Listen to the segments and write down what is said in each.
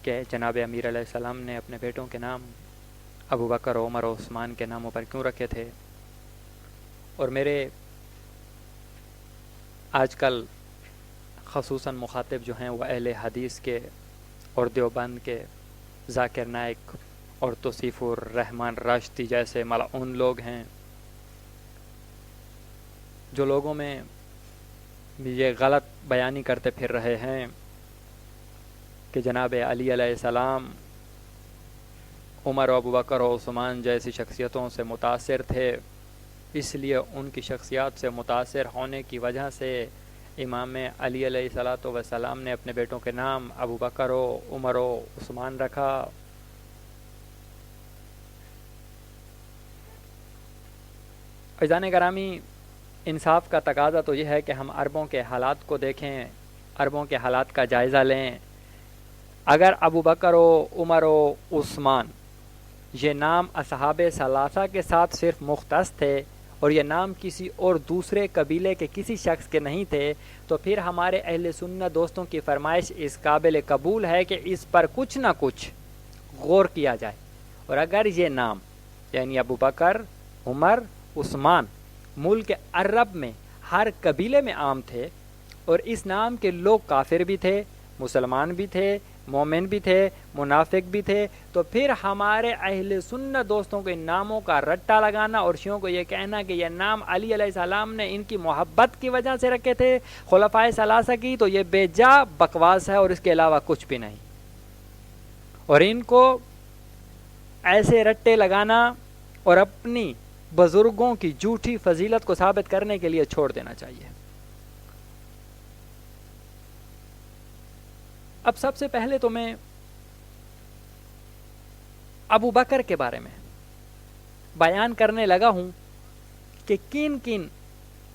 کہ جناب امیر علیہ السلام نے اپنے بیٹوں کے نام ابو بکر، عمر و عثمان کے ناموں پر کیوں رکھے تھے. اور میرے آج کل خصوصاً مخاطب جو ہیں وہ اہل حدیث کے اور دیوبند کے ذاکر نائک اور توصیف الرحمن راشدی جیسے ملعون لوگ ہیں، جو لوگوں میں یہ غلط بیانی کرتے پھر رہے ہیں کہ جناب علی علیہ السلام عمر و ابو بکر و عثمان جیسی شخصیتوں سے متاثر تھے، اس لیے ان کی شخصیات سے متاثر ہونے کی وجہ سے امام علی علیہ الصلاۃ والسلام نے اپنے بیٹوں کے نام ابو بکر و عمر و عثمان رکھا. عزیزان گرامی، انصاف کا تقاضا تو یہ ہے کہ ہم عربوں کے حالات کو دیکھیں، عربوں کے حالات کا جائزہ لیں. اگر ابو بکر و عمر و عثمان یہ نام اصحاب ثلاثہ کے ساتھ صرف مختص تھے اور یہ نام کسی اور دوسرے قبیلے کے کسی شخص کے نہیں تھے، تو پھر ہمارے اہل سنت دوستوں کی فرمائش اس قابل قبول ہے کہ اس پر کچھ نہ کچھ غور کیا جائے. اور اگر یہ نام یعنی ابو بکر، عمر، عثمان ملک عرب میں ہر قبیلے میں عام تھے اور اس نام کے لوگ کافر بھی تھے، مسلمان بھی تھے، مومن بھی تھے، منافق بھی تھے، تو پھر ہمارے اہل سنت دوستوں کے ناموں کا رٹا لگانا اور شیعوں کو یہ کہنا کہ یہ نام علی علیہ السلام نے ان کی محبت کی وجہ سے رکھے تھے، خلفائے ثلاثہ کی، تو یہ بے جا بکواس ہے اور اس کے علاوہ کچھ بھی نہیں. اور ان کو ایسے رٹے لگانا اور اپنی بزرگوں کی جھوٹی فضیلت کو ثابت کرنے کے لیے چھوڑ دینا چاہیے. اب سب سے پہلے تو میں ابو بکر کے بارے میں بیان کرنے لگا ہوں کہ کن کن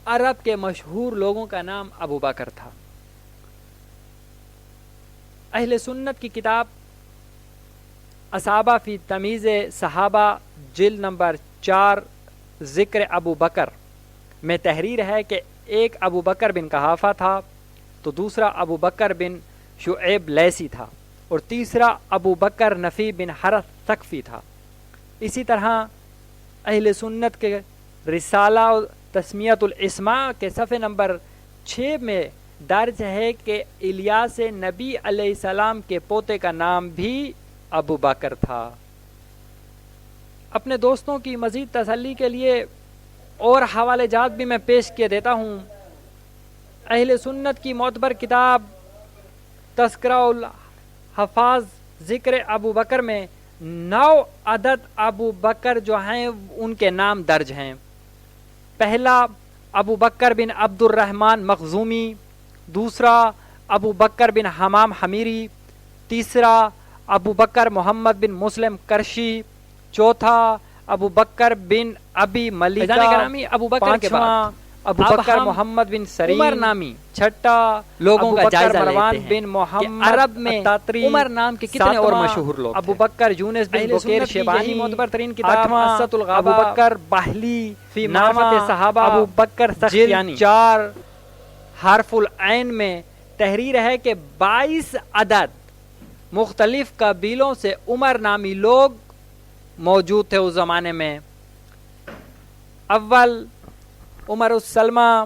عرب کے مشہور لوگوں کا نام ابو بکر تھا. اہل سنت کی کتاب اصابہ فی تمیز صحابہ جلد نمبر 4 ذکر ابو بکر میں تحریر ہے کہ ایک ابو بکر بن قحافہ تھا، تو دوسرا ابو بکر بن شعیب لیسی تھا، اور تیسرا ابو بکر نفی بن حرث ثقفی تھا. اسی طرح اہل سنت کے رسالہ تسمیت الاسماء کے صفحے نمبر 6 میں درج ہے کہ الیاس نبی علیہ السلام کے پوتے کا نام بھی ابو بکر تھا. اپنے دوستوں کی مزید تسلی کے لیے اور حوالے جات بھی میں پیش کیے دیتا ہوں. اہل سنت کی معتبر کتاب تذکرہ الحفاظ ذکر ابو بکر میں 9 عدد ابو بکر جو ہیں ان کے نام درج ہیں. پہلا ابو بکر بن عبد الرحمن مخزومی، دوسرا ابو بکر بن حمام حمیری، تیسرا ابو بکر محمد بن مسلم کرشی، چوتھا ابو بکر بن ابی ملیکہ، ابو بکر کے بعد ابو بکر محمد بن سرین عمر نامی، چھٹا لوگوں کا جائزہ مروان بن محمد عرب میں عمر نام کے کتنے اور مشہور لوگ ابو بکر یونس بن بکیر شیبانی معتبر ترین کتاب اسۃ الغابہ، ابو بکر باہلی فی معرفت صحابہ، ابو بکر سختیانی 4 حرف العین میں تحریر ہے کہ 22 عدد مختلف قبیلوں سے عمر نامی لوگ موجود تھے اس زمانے میں. اول عمر السلمہ،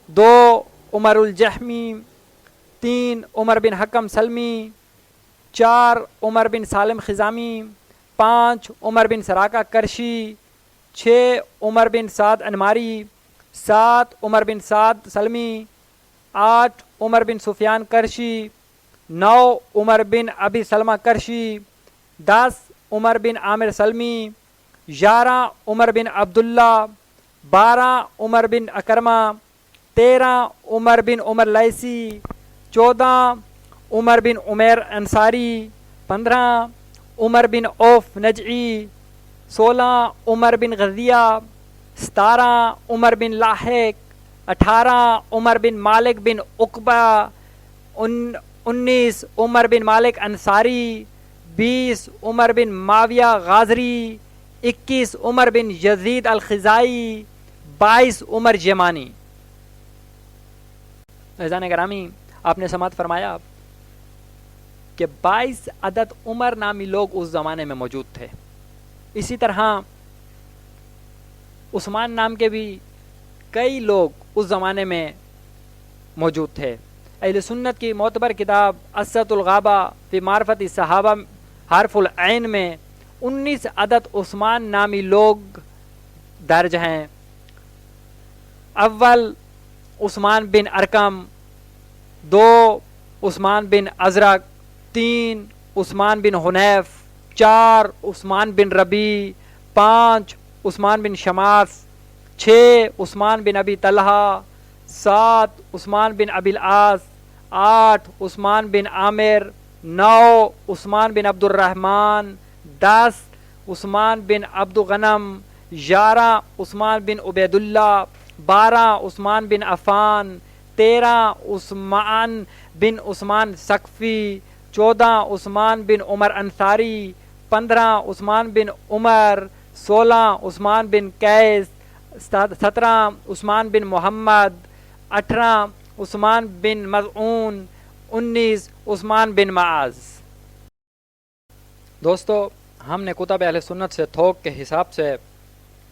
2 عمر الجحمی، 3 عمر بن حکم سلمی، 4 عمر بن سالم خزامی، 5 عمر بن سراقہ کرشی، 6 عمر بن سعد انماری، 7 عمر بن سعد سلمی، 8 عمر بن سفیان کرشی، 9 عمر بن ابی سلمہ کرشی، 10 عمر بن عامر سلمی، 11 عمر بن عبداللہ، 12 عمر بن اکرمہ، 13 عمر بن عمر لیسی، 14 عمر بن عمیر انصاری، 15 عمر بن عوف نجعی، 16 عمر بن غزیہ، 17 عمر بن لاحق، 18 عمر بن مالک بن عقبہ، 19 عمر بن مالک انصاری، 20 عمر بن معاویہ غازری، 21 عمر بن یزید الخزائی، 22 عمر یمانی. عزیزان گرامی، آپ نے سماعت فرمایا کہ 22 عدد عمر نامی لوگ اس زمانے میں موجود تھے. اسی طرح عثمان نام کے بھی کئی لوگ اس زمانے میں موجود تھے. اہل سنت کی معتبر کتاب اسۃ الغابہ فی معرفت صحابہ حرف العین میں 19 عدد عثمان نامی لوگ درج ہیں. اول عثمان بن ارقم، 2 عثمان بن ازرق، 3 عثمان بن حنیف، 4 عثمان بن ربیع، 5 عثمان بن شماس، 6 عثمان بن ابی طلحہ، 7 عثمان بن ابی العاص، 8 عثمان بن عامر، 9 عثمان بن عبد الرحمن، 10 عثمان بن عبد غنم، 11 عثمان بن عبید اللہ، 12 عثمان بن عفان، 13 عثمان بن عثمان ثقفی، 14 عثمان بن عمر انصاری، 15 عثمان بن عمر، 16 عثمان بن قیس، 17 عثمان بن محمد، 18 عثمان بن مظعون، 19 عثمان بن معاذ. دوستو، ہم نے کتب اہل سنت سے تھوک کے حساب سے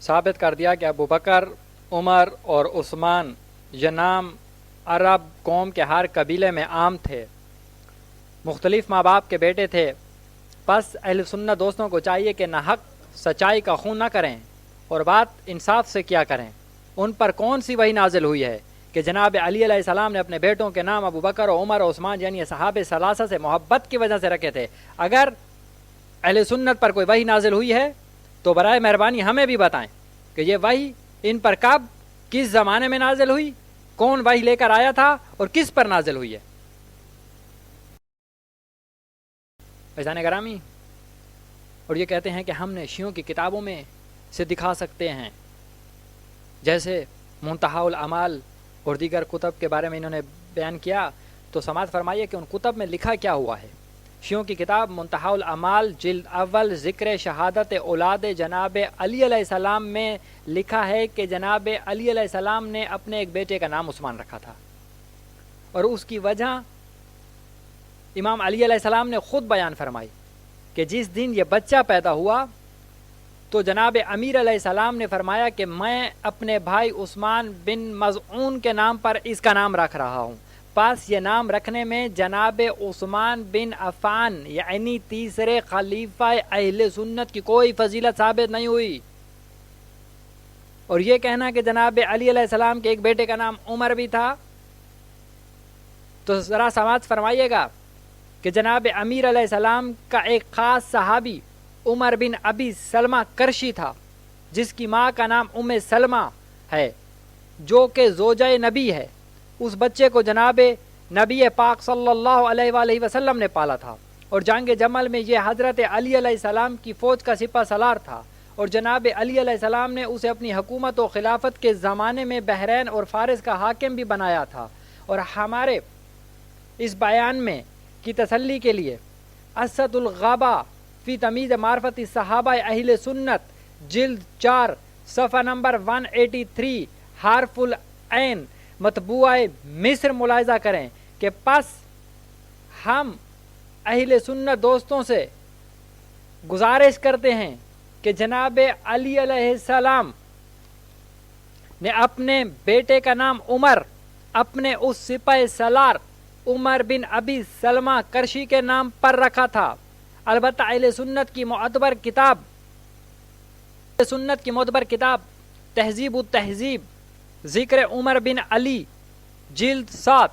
ثابت کر دیا کہ ابو بکر، عمر اور عثمان یہ نام عرب قوم کے ہر قبیلے میں عام تھے، مختلف ماں باپ کے بیٹے تھے. پس اہل سنت دوستوں کو چاہیے کہ ناحق سچائی کا خون نہ کریں اور بات انصاف سے کیا کریں. ان پر کون سی وحی نازل ہوئی ہے کہ جناب علی علیہ السلام نے اپنے بیٹوں کے نام ابو بکر اور عمر اور عثمان یعنی صحابہ ثلاثہ سے محبت کی وجہ سے رکھے تھے؟ اگر اہل سنت پر کوئی وحی نازل ہوئی ہے تو برائے مہربانی ہمیں بھی بتائیں کہ یہ وحی ان پر کب، کس زمانے میں نازل ہوئی، کون وحی لے کر آیا تھا اور کس پر نازل ہوئی ہے. عزیزان گرامی، اور یہ کہتے ہیں کہ ہم نے شیعوں کی کتابوں میں سے دکھا سکتے ہیں، جیسے منتہا الاعمال اور دیگر کتب کے بارے میں انہوں نے بیان کیا، تو سماعت فرمائیے کہ ان کتب میں لکھا کیا ہوا ہے. شیعوں کی کتاب منتہا الاعمال جلد اول ذکر شہادت اولاد جناب علی علیہ السلام میں لکھا ہے کہ جناب علی علیہ السلام نے اپنے ایک بیٹے کا نام عثمان رکھا تھا، اور اس کی وجہ امام علی علیہ السلام نے خود بیان فرمائی کہ جس دن یہ بچہ پیدا ہوا تو جناب امیر علیہ السلام نے فرمایا کہ میں اپنے بھائی عثمان بن مظعون کے نام پر اس کا نام رکھ رہا ہوں. پس یہ نام رکھنے میں جناب عثمان بن عفان یعنی تیسرے خلیفہ اہل سنت کی کوئی فضیلت ثابت نہیں ہوئی. اور یہ کہنا کہ جناب علی علیہ السلام کے ایک بیٹے کا نام عمر بھی تھا، تو ذرا سماعت فرمائیے گا کہ جناب امیر علیہ السلام کا ایک خاص صحابی عمر بن ابی سلمہ کرشی تھا، جس کی ماں کا نام ام سلمہ ہے، جو کہ زوجہ نبی ہے. اس بچے کو جناب نبی پاک صلی اللہ علیہ وآلہ وسلم نے پالا تھا، اور جنگ جمل میں یہ حضرت علی علیہ السلام کی فوج کا سپہ سالار تھا، اور جناب علی علیہ السلام نے اسے اپنی حکومت و خلافت کے زمانے میں بحرین اور فارس کا حاکم بھی بنایا تھا. اور ہمارے اس بیان میں کی تسلی کے لیے اسۃ الغابہ فی تمیز معرفت صحابہ اہل سنت جلد 4 صفحہ نمبر 183 حرف العین مطبوعہ مصر ملاحظہ کریں کہ پس ہم اہل سنت دوستوں سے گزارش کرتے ہیں کہ جناب علی علیہ السلام نے اپنے بیٹے کا نام عمر اپنے اس سپہ سالار عمر بن ابی سلمہ کرشی کے نام پر رکھا تھا. البتہ اہل سنت کی معتبر کتاب تہذیب التہذیب ذکر عمر بن علی جلد 7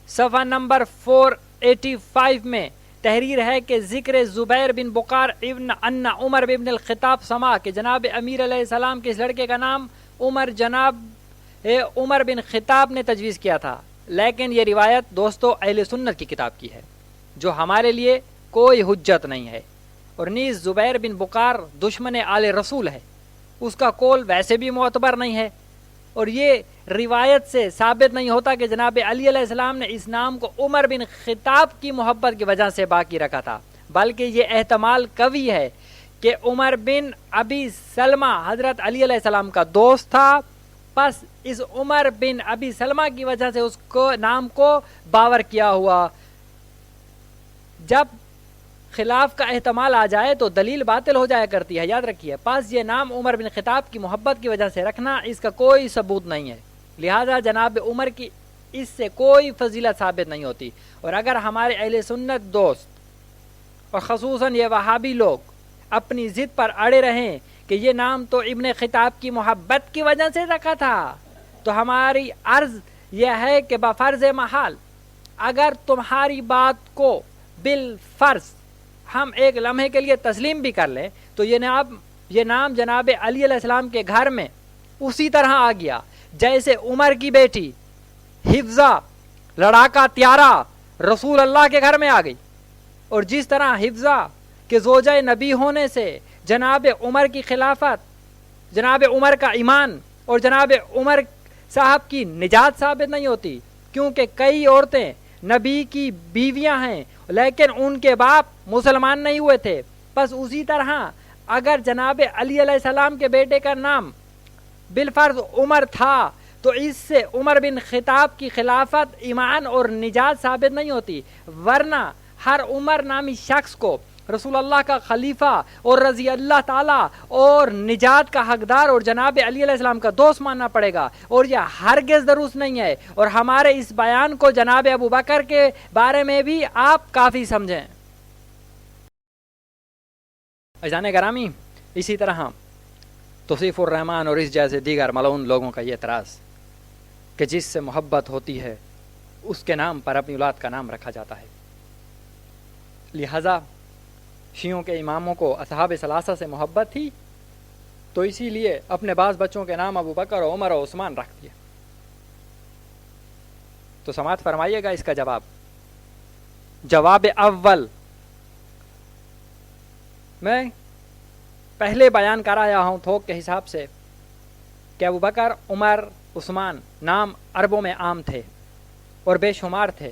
صفحہ نمبر 485 میں تحریر ہے کہ ذکر زبیر بن بکار ابن ان عمر بن الخطاب سما کہ جناب امیر علیہ السلام کے اس لڑکے کا نام عمر بن خطاب نے تجویز کیا تھا. لیکن یہ روایت دوستو اہل سنت کی کتاب کی ہے، جو ہمارے لیے کوئی حجت نہیں ہے. اور نیز زبیر بن بکار دشمن آل رسول ہے، اس کا قول ویسے بھی معتبر نہیں ہے. اور یہ روایت سے ثابت نہیں ہوتا کہ جناب علی علیہ السلام نے اس نام کو عمر بن خطاب کی محبت کی وجہ سے باقی رکھا تھا، بلکہ یہ احتمال قوی ہے کہ عمر بن ابی سلمہ حضرت علی علیہ السلام کا دوست تھا. پس اس عمر بن ابی سلمہ کی وجہ سے اس کو نام کو باور کیا ہوا. جب خلاف کا احتمال آ جائے تو دلیل باطل ہو جایا کرتی ہے، یاد رکھیے۔ پس یہ نام عمر بن خطاب کی محبت کی وجہ سے رکھنا اس کا کوئی ثبوت نہیں ہے، لہذا جناب عمر کی اس سے کوئی فضیلت ثابت نہیں ہوتی۔ اور اگر ہمارے اہل سنت دوست اور خصوصاً یہ وہابی لوگ اپنی ضد پر اڑے رہیں کہ یہ نام تو ابن خطاب کی محبت کی وجہ سے رکھا تھا، تو ہماری عرض یہ ہے کہ بفرض محال اگر تمہاری بات کو بالفرض ہم ایک لمحے کے لیے تسلیم بھی کر لیں تو یہ نام جناب علی علیہ السلام کے گھر میں اسی طرح آ گیا جیسے عمر کی بیٹی حفظہ لڑاکا تیارہ رسول اللہ کے گھر میں آ گئی، اور جس طرح حفظہ کے زوجہ نبی ہونے سے جناب عمر کی خلافت، جناب عمر کا ایمان اور جناب عمر صاحب کی نجات ثابت نہیں ہوتی، کیونکہ کئی عورتیں نبی کی بیویاں ہیں لیکن ان کے باپ مسلمان نہیں ہوئے تھے۔ بس اسی طرح اگر جناب علی علیہ السلام کے بیٹے کا نام بالفرض عمر تھا تو اس سے عمر بن خطاب کی خلافت، ایمان اور نجات ثابت نہیں ہوتی، ورنہ ہر عمر نامی شخص کو رسول اللہ کا خلیفہ اور رضی اللہ تعالیٰ اور نجات کا حقدار اور جناب علی علیہ السلام کا دوست ماننا پڑے گا، اور یہ ہرگز درست نہیں ہے۔ اور ہمارے اس بیان کو جناب ابو بکر کے بارے میں بھی آپ کافی سمجھیں۔ عزیزان گرامی، اسی طرح توصیف الرحمن اور اس جیسے دیگر ملعون لوگوں کا یہ اعتراض کہ جس سے محبت ہوتی ہے اس کے نام پر اپنی اولاد کا نام رکھا جاتا ہے، لہذا شیعوں کے اماموں کو اصحاب ثلاثہ سے محبت تھی تو اسی لیے اپنے بعض بچوں کے نام ابو بکر اور عمر اور عثمان رکھ دیے۔ تو سماعت فرمائیے گا اس کا جواب اول میں پہلے بیان کر آیا ہوں تھوک کے حساب سے کہ ابو بکر عمر عثمان نام عربوں میں عام تھے اور بے شمار تھے،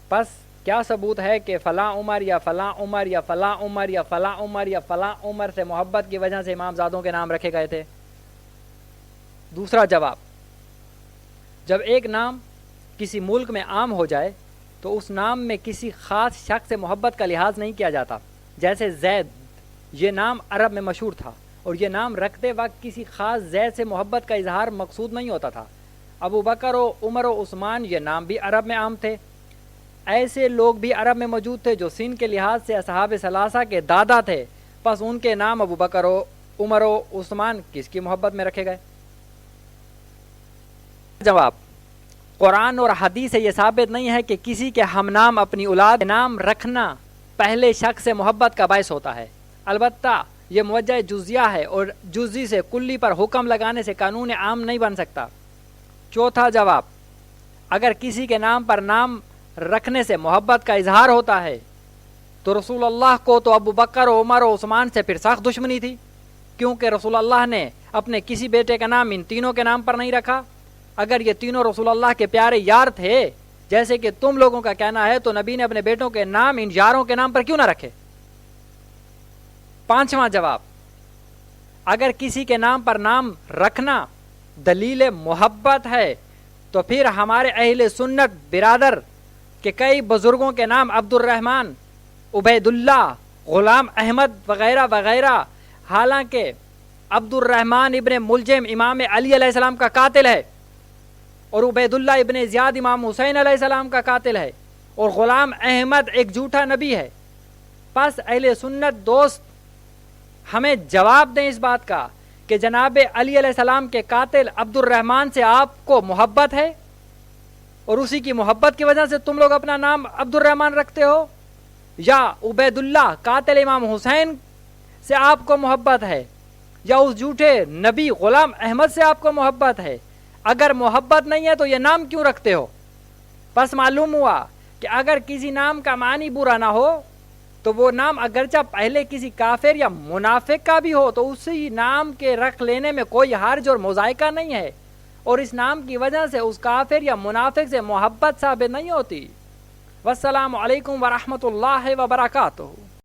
پس کیا ثبوت ہے کہ فلاں عمر یا فلاں عمر یا فلاں عمر یا فلاں عمر یا فلاں عمر سے محبت کی وجہ سے امام زادوں کے نام رکھے گئے تھے؟ دوسرا جواب، جب ایک نام کسی ملک میں عام ہو جائے تو اس نام میں کسی خاص شخص سے محبت کا لحاظ نہیں کیا جاتا، جیسے زید، یہ نام عرب میں مشہور تھا اور یہ نام رکھتے وقت کسی خاص زید سے محبت کا اظہار مقصود نہیں ہوتا تھا۔ ابو بکر و عمر و عثمان یہ نام بھی عرب میں عام تھے، ایسے لوگ بھی عرب میں موجود تھے جو سن کے لحاظ سے اصحاب ثلاثہ کے دادا تھے، پس ان کے نام ابو بکر و عمر و عثمان کس کی محبت میں رکھے گئے؟ جواب، قرآن اور حدیث سے یہ ثابت نہیں ہے کہ کسی کے ہم نام اپنی اولاد نام رکھنا پہلے شخص سے محبت کا باعث ہوتا ہے، البتہ یہ موجہ جزیہ ہے اور جزی سے کلی پر حکم لگانے سے قانون عام نہیں بن سکتا۔ چوتھا جواب، اگر کسی کے نام پر نام رکھنے سے محبت کا اظہار ہوتا ہے تو رسول اللہ کو تو ابو بکر و عمر و عثمان سے پھر سخت دشمنی تھی، کیونکہ رسول اللہ نے اپنے کسی بیٹے کا نام ان تینوں کے نام پر نہیں رکھا۔ اگر یہ تینوں رسول اللہ کے پیارے یار تھے جیسے کہ تم لوگوں کا کہنا ہے تو نبی نے اپنے بیٹوں کے نام ان یاروں کے نام پر کیوں نہ رکھے؟ پانچواں جواب، اگر کسی کے نام پر نام رکھنا دلیل محبت ہے تو پھر ہمارے اہل سنت برادر کہ کئی بزرگوں کے نام عبد الرحمن، عبید اللہ، غلام احمد وغیرہ وغیرہ، حالانکہ عبد الرحمن ابن ملجم امام علی علیہ السلام کا قاتل ہے اور عبید اللہ ابن زیاد امام حسین علیہ السلام کا قاتل ہے اور غلام احمد ایک جھوٹا نبی ہے، پس اہل سنت دوست ہمیں جواب دیں اس بات کا کہ جناب علی علیہ السلام کے قاتل عبد الرحمن سے آپ کو محبت ہے اور اسی کی محبت کی وجہ سے تم لوگ اپنا نام عبد الرحمن رکھتے ہو، یا عبید اللہ قاتل امام حسین سے آپ کو محبت ہے، یا اس جھوٹے نبی غلام احمد سے آپ کو محبت ہے؟ اگر محبت نہیں ہے تو یہ نام کیوں رکھتے ہو؟ پس معلوم ہوا کہ اگر کسی نام کا معنی برا نہ ہو تو وہ نام اگرچہ پہلے کسی کافر یا منافق کا بھی ہو تو اسی نام کے رکھ لینے میں کوئی حرج اور مذائقہ نہیں ہے، اور اس نام کی وجہ سے اس کافر یا منافق سے محبت ثابت نہیں ہوتی۔ والسلام علیکم ورحمۃ اللہ وبرکاتہ۔